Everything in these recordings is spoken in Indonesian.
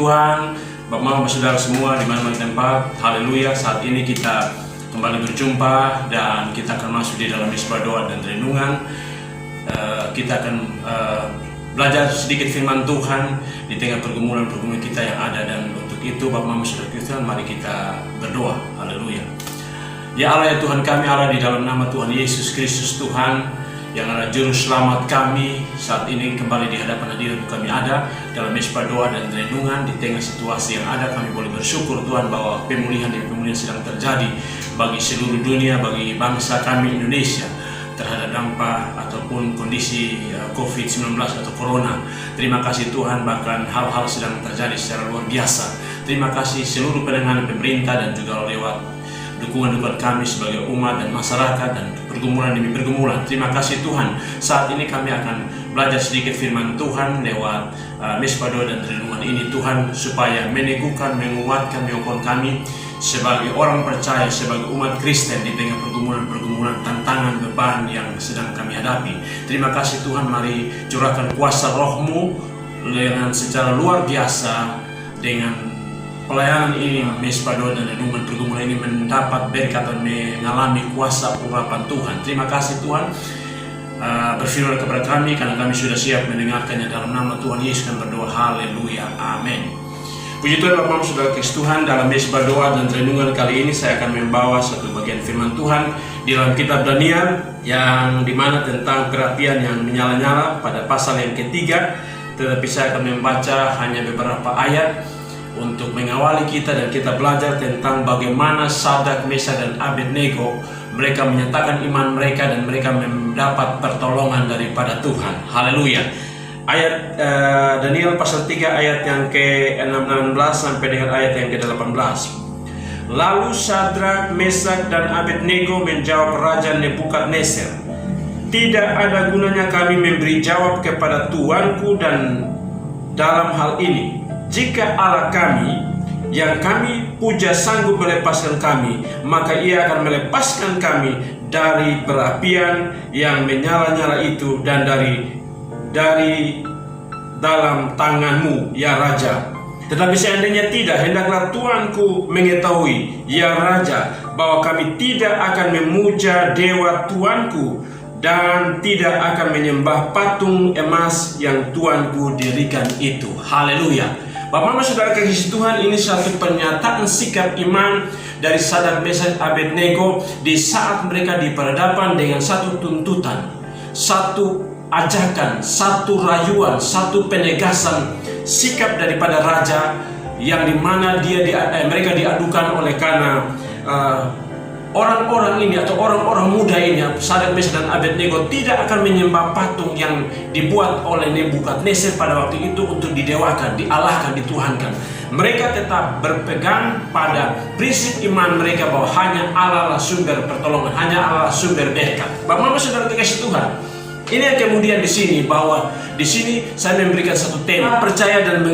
Tuhan, Bapak saudara semua di mana-mana tempat. Haleluya, saat ini kita kembali berjumpa dan kita akan masuk di dalam misbah doa dan renungan. Kita akan belajar sedikit firman Tuhan di tengah pergumulan kita yang ada, dan untuk itu Bapak saudara Kristen, mari kita berdoa. Haleluya. Ya Allah, ya Tuhan kami, Allah, di dalam nama Tuhan Yesus Kristus Tuhan yang adalah juru selamat kami, saat ini kembali di hadapan hadirat kami ada dalam misbah doa dan renungan. Di tengah situasi yang ada, kami boleh bersyukur Tuhan bahwa pemulihan sedang terjadi bagi seluruh dunia, bagi bangsa kami Indonesia terhadap dampak ataupun kondisi COVID-19 atau Corona. Terima kasih Tuhan, bahkan hal-hal sedang terjadi secara luar biasa. Terima kasih seluruh penanganan pemerintah dan juga lewat dukungan kami sebagai umat dan masyarakat dan pergumulan demi pergumulan. Terima kasih Tuhan. Saat ini kami akan belajar sedikit firman Tuhan lewat misbah doa dan renungan ini Tuhan, supaya meneguhkan, menguatkan, menguatkan kami sebagai orang percaya, sebagai umat Kristen di tengah pergumulan, tantangan, beban yang sedang kami hadapi. Terima kasih Tuhan, mari curahkan kuasa Roh-Mu dengan secara luar biasa. Dengan pelayanan ini, misbah doa dan renungan pergumulan ini mendapat berkat dan mengalami kuasa urapan Tuhan. Terima kasih Tuhan, berfirman kepada kami karena kami sudah siap mendengarkannya. Dalam nama Tuhan Yesus kami berdoa, haleluya, amin. Puji Tuhan Bapak Saudara Kristus Tuhan, dalam misbah doa dan renungan kali ini saya akan membawa satu bagian firman Tuhan di dalam kitab Daniel, yang dimana tentang perapian yang menyala-nyala pada pasal yang ketiga. Tetapi saya akan membaca hanya beberapa ayat untuk mengawali kita, dan kita belajar tentang bagaimana Sadrak, Mesak, dan Abednego mereka menyatakan iman mereka dan mereka mendapat pertolongan daripada Tuhan. Haleluya. Ayat Daniel pasal 3 ayat yang ke-16 sampai dengan ayat yang ke-18. Lalu Sadrak, Mesak, dan Abednego menjawab Raja Nebukadnezar, "Tidak ada gunanya kami memberi jawab kepada tuanku dan dalam hal ini. Jika Allah kami yang kami puja sanggup melepaskan kami, maka ia akan melepaskan kami dari perapian yang menyala-nyala itu dan dari dalam tanganmu, ya Raja. Tetapi seandainya tidak, hendaklah tuanku mengetahui, ya Raja, bahwa kami tidak akan memuja dewa tuanku dan tidak akan menyembah patung emas yang tuanku dirikan itu." Haleluya. Bapak saudara kasih Tuhan, ini satu pernyataan sikap iman dari Sadrak, Mesak, Abednego di saat mereka diperhadapkan dengan satu tuntutan, satu ajakan, satu rayuan, satu penegasan sikap daripada raja, yang dimana mereka diadukan oleh karena orang-orang ini atau orang-orang muda ini, Sadrak, Mesak, dan Abednego, tidak akan menyembah patung yang dibuat oleh Nebukadnezar pada waktu itu untuk didewakan, dialahkan, dituhankan. Mereka tetap berpegang pada prinsip iman mereka bahwa hanya Allah lah sumber pertolongan, hanya Allah lah sumber berkat. Bapak saudara dikasih Tuhan, ini yang kemudian di sini, bahwa di sini saya memberikan satu tema, percaya dan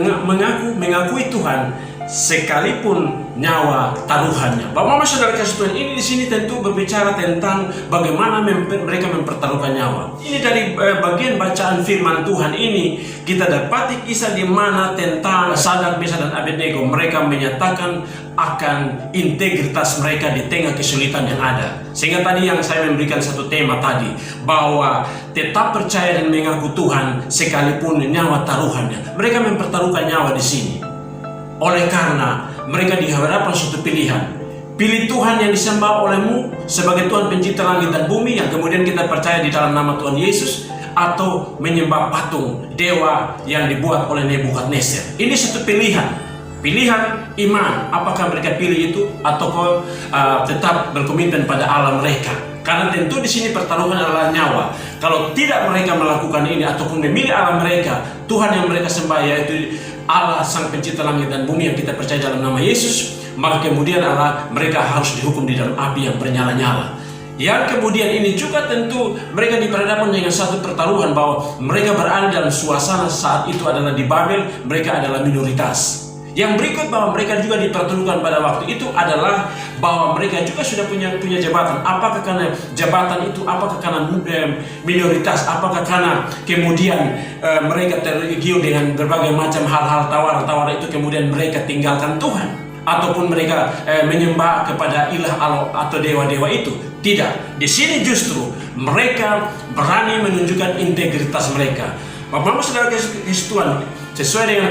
mengakui Tuhan sekalipun nyawa taruhannya. Bapak saudara kasih Tuhan, ini di sini tentu berbicara tentang bagaimana mereka mempertaruhkan nyawa. Ini dari bagian bacaan firman Tuhan ini kita dapati kisah di mana tentang Sadrak, Mesak, dan Abednego. Mereka menyatakan akan integritas mereka di tengah kesulitan yang ada. Sehingga tadi yang saya memberikan satu tema tadi, bahwa tetap percaya dan mengaku Tuhan sekalipun nyawa taruhannya. Mereka mempertaruhkan nyawa di sini. Oleh karena mereka dihadapkan suatu pilihan. Pilih Tuhan yang disembah olehmu sebagai Tuhan pencipta langit dan bumi, yang kemudian kita percaya di dalam nama Tuhan Yesus, atau menyembah patung dewa yang dibuat oleh Nebukadnezar. Ini satu pilihan iman. Apakah mereka pilih itu atau tetap berkomitmen pada Allah mereka? Karena tentu di sini pertaruhan adalah nyawa. Kalau tidak mereka melakukan ini ataupun memilih Allah mereka, Tuhan yang mereka sembah yaitu Allah sang pencipta langit dan bumi yang kita percaya dalam nama Yesus, maka kemudian mereka harus dihukum di dalam api yang bernyala-nyala. Yang kemudian ini juga tentu mereka diperhadapkan dengan satu pertaruhan, bahwa mereka berada dalam suasana saat itu adalah di Babel, mereka adalah minoritas. Yang berikut bahwa mereka juga dipertemukan pada waktu itu adalah bahwa mereka juga sudah punya jabatan. Apakah karena jabatan itu, apakah karena minoritas, apakah karena kemudian mereka tergiur dengan berbagai macam hal-hal tawar itu, kemudian mereka tinggalkan Tuhan, ataupun mereka menyembah kepada ilah atau dewa-dewa itu. Tidak, di sini justru mereka berani menunjukkan integritas mereka. Bapak-bapak saudara kasih Tuhan, sesuai dengan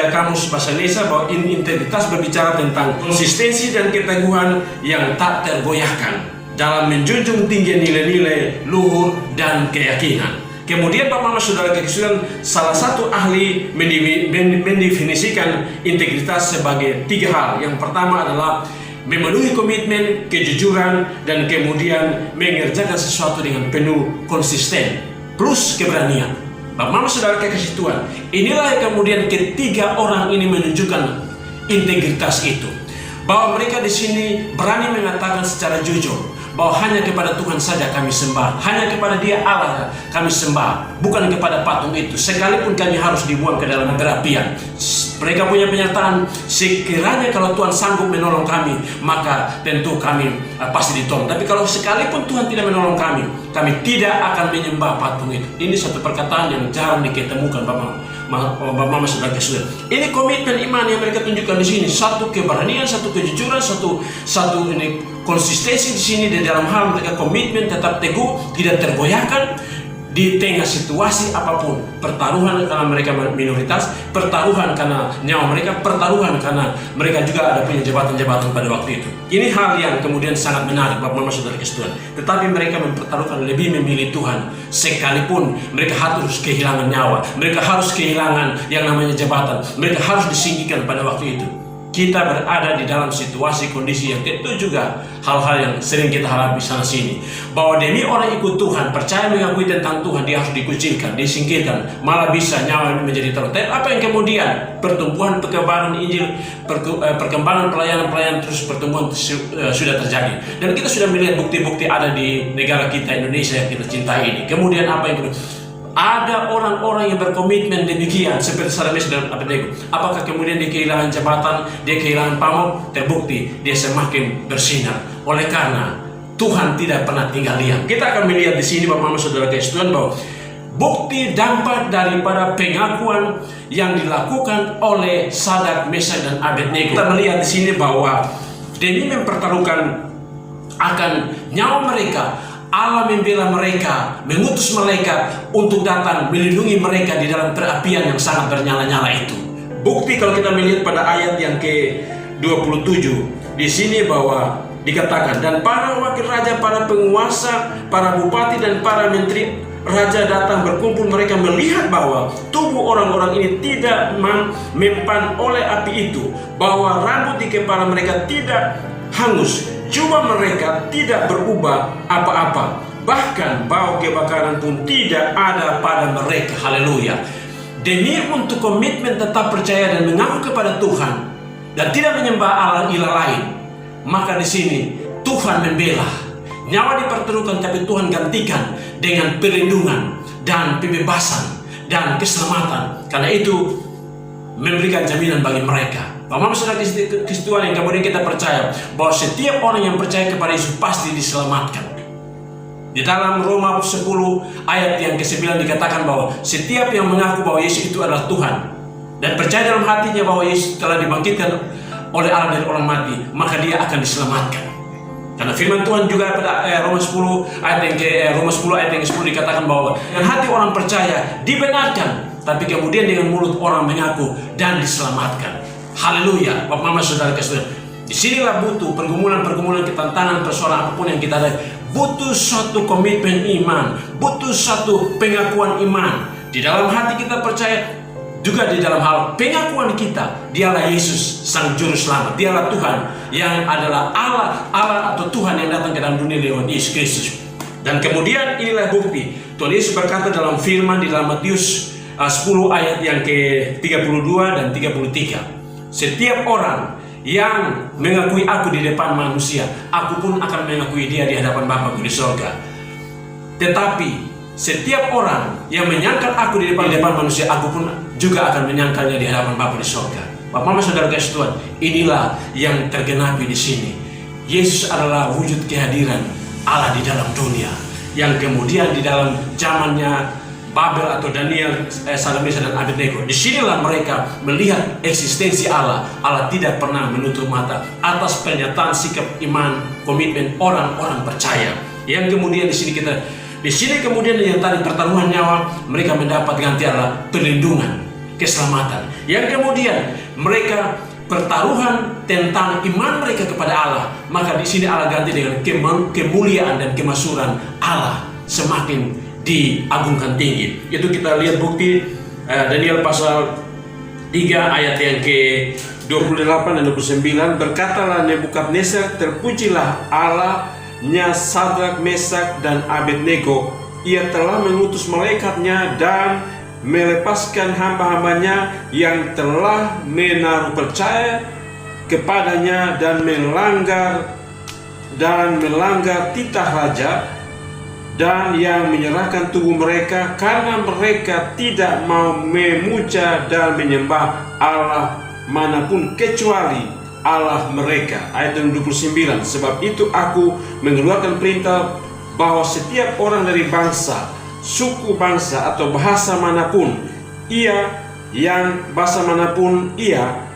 kamus bahasa Indonesia, bahwa integritas berbicara tentang konsistensi dan keteguhan yang tak tergoyahkan dalam menjunjung tinggi nilai-nilai luhur dan keyakinan. Kemudian Bapak-bapak saudara kasih Tuhan, salah satu ahli mendefinisikan integritas sebagai 3 hal. Yang pertama adalah memenuhi komitmen, kejujuran, dan kemudian mengerjakan sesuatu dengan penuh konsisten plus keberanian. Bapak-bapak saudara kasih Tuhan, inilah yang kemudian ketiga orang ini menunjukkan integritas itu, bahwa mereka di sini berani mengatakan secara jujur bahwa hanya kepada Tuhan saja kami sembah, hanya kepada Dia Allah kami sembah, bukan kepada patung itu, sekalipun kami harus dibuang ke dalam perapian. Mereka punya pernyataan, sekiranya kalau Tuhan sanggup menolong kami, maka tentu kami pasti ditolong. Tapi kalau sekalipun Tuhan tidak menolong kami tidak akan menyembah patung itu. Ini satu perkataan yang jarang diketemukan Bapak-bapak saudara kasih. Ini komitmen iman yang mereka tunjukkan di sini. Satu keberanian, satu kejujuran, satu ini konsistensi di sini di dalam hal mereka komitmen tetap teguh, tidak tergoyahkan di tengah situasi apapun. Pertaruhan karena mereka minoritas, pertaruhan karena nyawa mereka, pertaruhan karena mereka juga ada punya jabatan-jabatan pada waktu itu. Ini hal yang kemudian sangat menarik Bapak-bapak saudara kasih Tuhan. Tetapi mereka mempertaruhkan, lebih memilih Tuhan, sekalipun mereka harus kehilangan nyawa, mereka harus kehilangan yang namanya jabatan, mereka harus disingkirkan pada waktu itu. Kita berada di dalam situasi kondisi yang tentu juga hal-hal yang sering kita hadapi sana sini, bahwa demi orang ikut Tuhan, percaya mengakui tentang Tuhan, dia harus dikucilkan, disingkirkan, malah bisa nyawa menjadi taruhan. Tapi apa yang kemudian pertumbuhan perkembangan Injil, perkembangan pelayanan terus pertumbuhan sudah terjadi, dan kita sudah melihat bukti-bukti ada di negara kita Indonesia yang kita cintai ini. Kemudian apa yang ada orang-orang yang berkomitmen demikian seperti Saddam dan Abednego. Apakah kemudian dia kehilangan jabatan, dia kehilangan pamor? Terbukti dia semakin bersinar. Oleh karena Tuhan tidak pernah tinggal diam. Kita akan melihat di sini Bapak-bapak saudara kasih Tuhan, bahwa bukti dampak daripada pengakuan yang dilakukan oleh Saddam, Mesak dan Abednego. Kita melihat di sini bahwa demi mempertaruhkan akan nyawa mereka, Allah membela mereka, mengutus malaikat untuk datang melindungi mereka di dalam perapian yang sangat bernyala-nyala itu. Bukti kalau kita melihat pada ayat yang ke-27 di sini bahwa dikatakan, dan para wakil raja, para penguasa, para bupati dan para menteri raja datang berkumpul. Mereka melihat bahwa tubuh orang-orang ini tidak mempan oleh api itu, bahwa rambut di kepala mereka tidak hangus, jubah mereka tidak berubah apa-apa, bahkan bau kebakaran pun tidak ada pada mereka. Haleluya. Demi untuk komitmen tetap percaya dan mengaku kepada Tuhan dan tidak menyembah Allah ilah lain, maka di sini Tuhan membela. Nyawa dipertaruhkan, tapi Tuhan gantikan dengan perlindungan dan pembebasan dan keselamatan. Karena itu memberikan jaminan bagi mereka. Bapak-bapak saudara kasih Tuhan yang kemudian kita percaya bahwa setiap orang yang percaya kepada Yesus pasti diselamatkan. Di dalam Roma 10 ayat yang ke-9 dikatakan bahwa setiap yang mengaku bahwa Yesus itu adalah Tuhan dan percaya dalam hatinya bahwa Yesus telah dibangkitkan oleh Allah dari orang mati, maka dia akan diselamatkan. Karena firman Tuhan juga pada Roma 10 ayat yang ke-10 dikatakan bahwa dengan hati orang percaya dibenarkan, tapi kemudian dengan mulut orang mengaku dan diselamatkan. Haleluya. Bapak-bapak saudara kasih, disinilah butuh pergumulan, ketantangan, persoalan apapun yang kita ada, butuh suatu komitmen iman, butuh suatu pengakuan iman. Di dalam hati kita percaya, juga di dalam hal pengakuan kita, dialah Yesus sang juru selamat, dialah Tuhan yang adalah Allah atau Tuhan yang datang ke dalam dunia lewat Yesus Kristus. Dan kemudian inilah bukti. Tuhan Yesus berkata dalam firman di dalam Matius 10 ayat yang ke-32 dan 33. Setiap orang yang mengakui aku di depan manusia, aku pun akan mengakui dia di hadapan Bapa-Ku di sorga. Tetapi setiap orang yang menyangkal aku di depan manusia, aku pun juga akan menyangkalnya di hadapan Bapa di sorga. Bapak Mama Saudara kasih Tuhan, inilah yang tergenapi di sini. Yesus adalah wujud kehadiran Allah di dalam dunia, yang kemudian di dalam zamannya Babel atau Daniel, Sadamesa dan Abednego, disinilah mereka melihat eksistensi Allah. Allah tidak pernah menutup mata atas pernyataan sikap iman, komitmen orang-orang percaya. Yang kemudian di sini kemudian yang tadi pertaruhan nyawa, mereka mendapat ganti Allah perlindungan, keselamatan. Yang kemudian mereka pertaruhan tentang iman mereka kepada Allah, maka di sini Allah ganti dengan kemuliaan dan kemasyhuran Allah semakin diagungkan tinggi. Itu kita lihat bukti Daniel pasal 3 ayat yang ke-28 dan 29. Berkatalah Nebukadnezar, terpujilah Allahnya Sadrak, Mesak dan Abednego. Ia telah mengutus malaikatnya dan melepaskan hamba-hambanya yang telah menaruh percaya kepadanya dan melanggar titah raja, dan yang menyerahkan tubuh mereka karena mereka tidak mau memuja dan menyembah Allah manapun kecuali Allah mereka. Ayat 29. Sebab itu aku mengeluarkan perintah bahwa setiap orang dari bangsa, suku bangsa atau bahasa manapun ia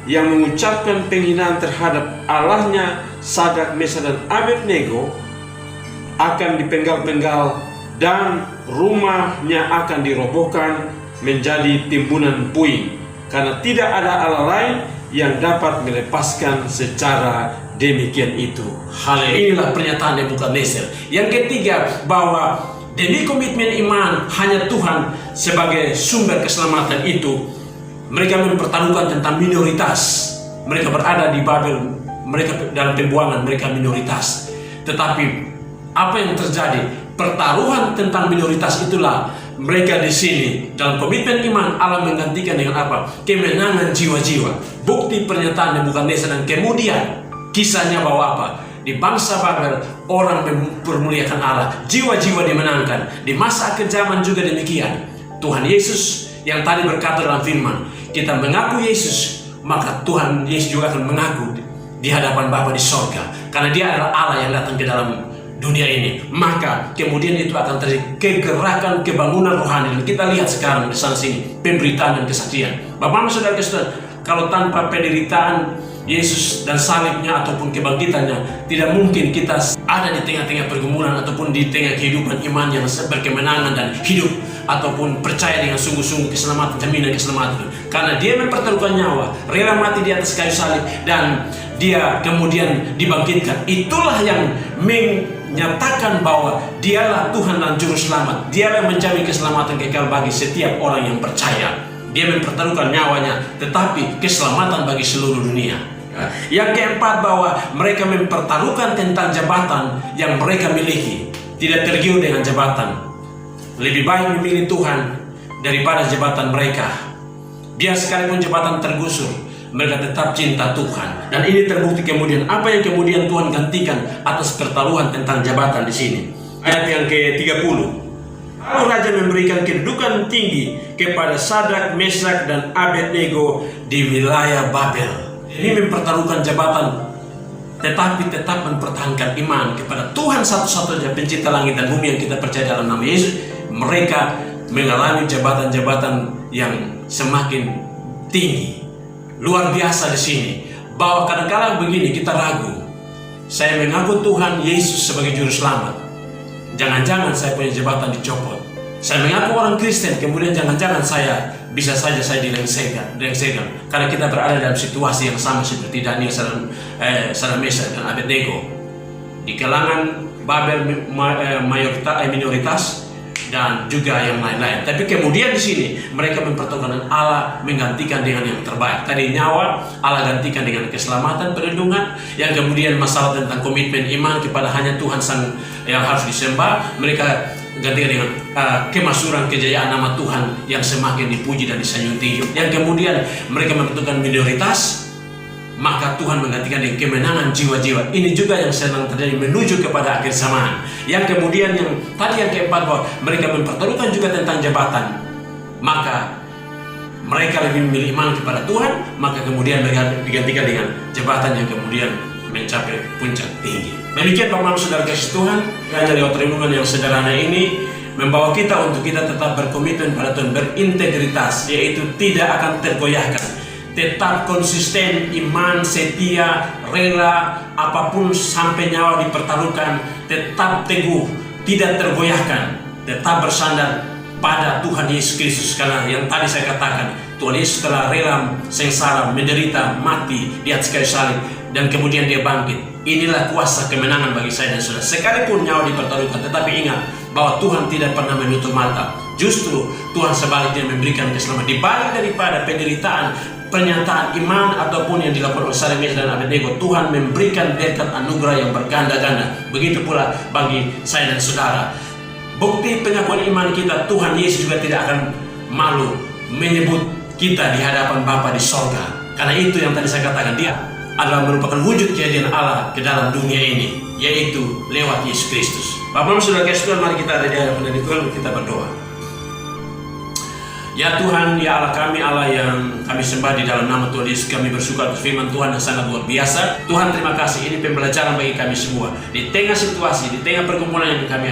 yang mengucapkan penghinaan terhadap Allahnya Sadrak, Mesak dan Abednego akan dipenggal-penggal dan rumahnya akan dirobohkan menjadi timbunan puing, karena tidak ada Allah lain yang dapat melepaskan secara demikian itu. Haleluya. Inilah pernyataan Nebukadnezar. Yang ketiga, bahwa demi komitmen iman hanya Tuhan sebagai sumber keselamatan itu, mereka mempertaruhkan tentang minoritas. Mereka berada di Babel, mereka dalam pembuangan, mereka minoritas. Tetapi apa yang terjadi? Pertaruhan tentang minoritas itulah mereka di sini dalam komitmen iman Allah menggantikan dengan apa? Kemenangan jiwa-jiwa. Bukti pernyataan Nebukadnezar dan kemudian kisahnya bahwa apa? Di bangsa Babel orang mempermuliakan Allah, jiwa-jiwa dimenangkan. Di masa akhir zaman juga demikian. Tuhan Yesus yang tadi berkata dalam firman, kita mengaku Yesus, maka Tuhan Yesus juga akan mengaku di hadapan Bapa di sorga, karena Dia adalah Allah yang datang ke dalam dunia ini. Maka kemudian itu akan terjadi kegerakan kebangunan rohani. Dan kita lihat sekarang di sana sini pemberitaan dan kesaksian. Bapak Ibu Saudara Kristen, kalau tanpa penderitaan Yesus dan salibnya ataupun kebangkitannya, tidak mungkin kita ada di tengah-tengah pergumulan ataupun di tengah kehidupan iman yang berkemenangan dan hidup ataupun percaya dengan sungguh-sungguh keselamatan, jaminan keselamatan. Karena Dia mempertaruhkan nyawa, rela mati di atas kayu salib, dan Dia kemudian dibangkitkan. Itulah yang menyatakan bahwa Dialah Tuhan dan Juru Selamat. Dialah yang menjamin keselamatan kekal bagi setiap orang yang percaya. Dia mempertaruhkan nyawanya, tetapi keselamatan bagi seluruh dunia. Yang keempat, bahwa mereka mempertaruhkan tentang jabatan yang mereka miliki. Tidak tergiur dengan jabatan. Lebih baik memilih Tuhan daripada jabatan mereka. Biar sekalipun jabatan tergusur, mereka tetap cinta Tuhan. Dan ini terbukti kemudian. Apa yang kemudian Tuhan gantikan atas pertaruhan tentang jabatan di sini? Ayat yang ke-30. Lalu Raja memberikan kedudukan tinggi kepada Sadrak, Mesak dan Abednego di wilayah Babel. Ini mempertaruhkan jabatan, tetapi tetap mempertahankan iman kepada Tuhan satu-satunya pencipta langit dan bumi yang kita percaya dalam nama Yesus. Mereka mengalami jabatan-jabatan yang semakin tinggi. Luar biasa di sini. Bahwa kadang-kadang begini kita ragu. Saya mengaku Tuhan Yesus sebagai Juru Selamat. Jangan-jangan saya punya jabatan dicopot. Saya mengaku orang Kristen, kemudian jangan-jangan saya bisa saja saya dilengsekan. Karena kita berada dalam situasi yang sama seperti Daniel, Sadrak, Mesak dan Abednego. Di kalangan Babel minoritas dan juga yang lain-lain. Tapi kemudian di sini mereka mempertaruhkan Allah menggantikan dengan yang terbaik. Tadi nyawa, Allah gantikan dengan keselamatan, perlindungan. Yang kemudian masalah tentang komitmen iman kepada hanya Tuhan sang yang harus disembah, mereka gantikan dengan kemasyhuran kejayaan nama Tuhan yang semakin dipuji dan disanjung tinggi. Yang kemudian mereka mempertaruhkan minoritas, maka Tuhan menggantikan dengan kemenangan jiwa-jiwa. Ini juga yang sedang terjadi menuju kepada akhir zaman. Yang kemudian yang tadi yang keempat, bahwa mereka mempertaruhkan juga tentang jabatan, maka mereka lebih memilih iman kepada Tuhan, maka kemudian mereka digantikan dengan jabatan yang kemudian mencapai puncak tinggi. Demikian Bapak Ibu Saudara kasih Tuhan, dari renungan yang sederhana ini membawa kita untuk kita tetap berkomitmen pada Tuhan, berintegritas, yaitu tidak akan tergoyahkan, tetap konsisten, iman, setia, rela, apapun sampai nyawa dipertaruhkan, tetap teguh, tidak tergoyahkan, tetap bersandar pada Tuhan Yesus Kristus. Karena yang tadi saya katakan, Tuhan Yesus telah rela sengsara, menderita, mati di atas kayu salib, dan kemudian dia bangkit. Inilah kuasa kemenangan bagi saya dan saudara. Sekalipun nyawa dipertaruhkan, tetapi ingat bahwa Tuhan tidak pernah menutup mata. Justru Tuhan sebaliknya memberikan keselamatan. Di balik daripada penderitaan, pernyataan iman ataupun yang dilakukan oleh Sadrak dan Abednego, Tuhan memberikan berkat anugerah yang berganda-ganda. Begitu pula bagi saya dan saudara. Bukti pengakuan iman kita, Tuhan Yesus juga tidak akan malu menyebut kita di hadapan Bapa di sorga. Karena itu yang tadi saya katakan, dia adalah merupakan wujud kehadiran Allah ke dalam dunia ini, yaitu lewat Yesus Kristus. Bapak Ibu Saudara kasih Tuhan, mari kita ada di hadapan Tuhan, kita berdoa. Ya Tuhan, ya Allah kami, Allah yang kami sembah, di dalam nama Tuhan Yesus kami bersyukur atas firman Tuhan yang sangat luar biasa. Tuhan, terima kasih, ini pembelajaran bagi kami semua. Di tengah situasi, di tengah pergumulan yang kami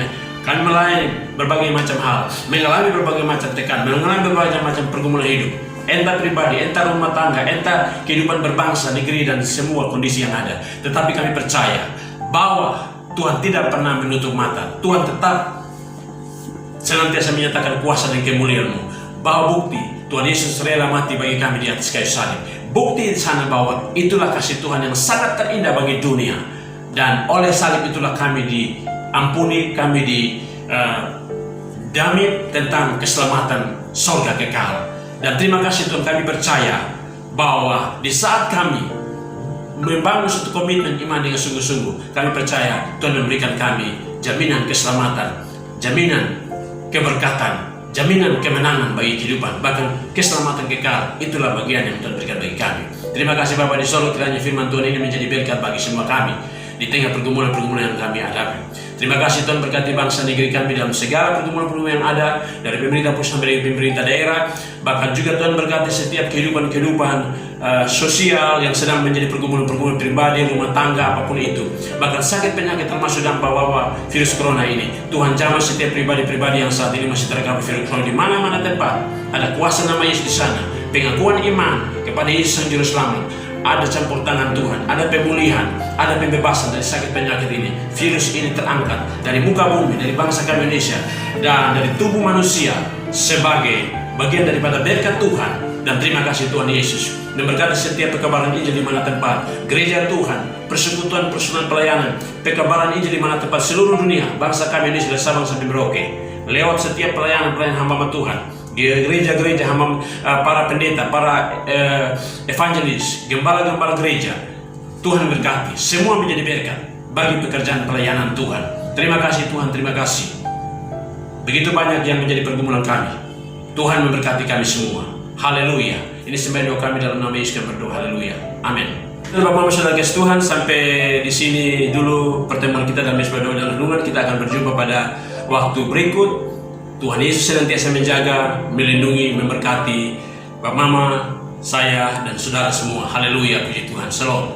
melayani berbagai macam hal, mengalami berbagai macam tekanan, mengalami berbagai macam pergumulan hidup, entah pribadi, entah rumah tangga, entah kehidupan berbangsa, negeri, dan semua kondisi yang ada. Tetapi kami percaya bahwa Tuhan tidak pernah menutup mata. Tuhan tetap senantiasa menyatakan kuasa dan kemuliaan-Mu. Bahwa bukti Tuhan Yesus rela mati bagi kami di atas kayu salib. Bukti di sana bahwa itulah kasih Tuhan yang sangat terindah bagi dunia. Dan oleh salib itulah kami diampuni, kami dijamin tentang keselamatan surga kekal. Dan terima kasih Tuhan, kami percaya bahwa di saat kami membangun satu komitmen iman dengan sungguh-sungguh, kami percaya Tuhan memberikan kami jaminan keselamatan, jaminan keberkatan, jaminan kemenangan bagi kehidupan, bahkan keselamatan kekal. Itulah bagian yang Tuhan berikan bagi kami. Terima kasih Bapa di sorga, kiranya firman Tuhan ini menjadi berkat bagi semua kami di tengah pergumulan-pergumulan yang kami hadapi. Terima kasih Tuhan, berkati bangsa negeri kami dalam segala pergumulan-pergumulan yang ada, dari pemerintah pusat sampai pemerintah daerah. Bahkan juga Tuhan berkati setiap kehidupan sosial yang sedang menjadi pergumulan-pergumulan pribadi, rumah tangga, apapun itu. Bahkan sakit penyakit termasuk dampak wabah virus corona ini. Tuhan jamah setiap pribadi-pribadi yang saat ini masih terkena virus corona di mana-mana tempat. Ada kuasa nama Yesus di sana. Pengakuan iman kepada Yesus yang Juru Selamat. Ada campur tangan Tuhan, ada pemulihan, ada pembebasan dari sakit penyakit ini. Virus ini terangkat dari muka bumi, dari bangsa kami Indonesia, dan dari tubuh manusia sebagai bagian daripada berkat Tuhan. Dan terima kasih Tuhan Yesus. Dan berkati setiap pekabaran Injil di mana tempat, gereja Tuhan, persekutuan personal pelayanan, pekabaran Injil di mana tempat seluruh dunia, bangsa kami Indonesia dari Sabang sampai Merauke, lewat setiap pelayanan hamba Tuhan, gereja-gereja, para pendeta, para evangelis, gembala-gembala gereja. Tuhan berkati, semua menjadi berkat bagi pekerjaan pelayanan Tuhan. Terima kasih Tuhan, terima kasih. Begitu banyak yang menjadi pergumulan kami. Tuhan memberkati kami semua. Haleluya. Ini sembahan doa kami dalam nama Yesus kami berdoa. Haleluya. Amin. Bapak Ibu Saudara Tuhan, sampai di sini dulu pertemuan kita dalam Mesbah Doa dan Renungan. Kita akan berjumpa pada waktu berikut. Tuhan Yesus senantiasa menjaga, melindungi, memberkati Bapak Mama, saya, dan saudara semua. Haleluya, puji Tuhan. Shalom.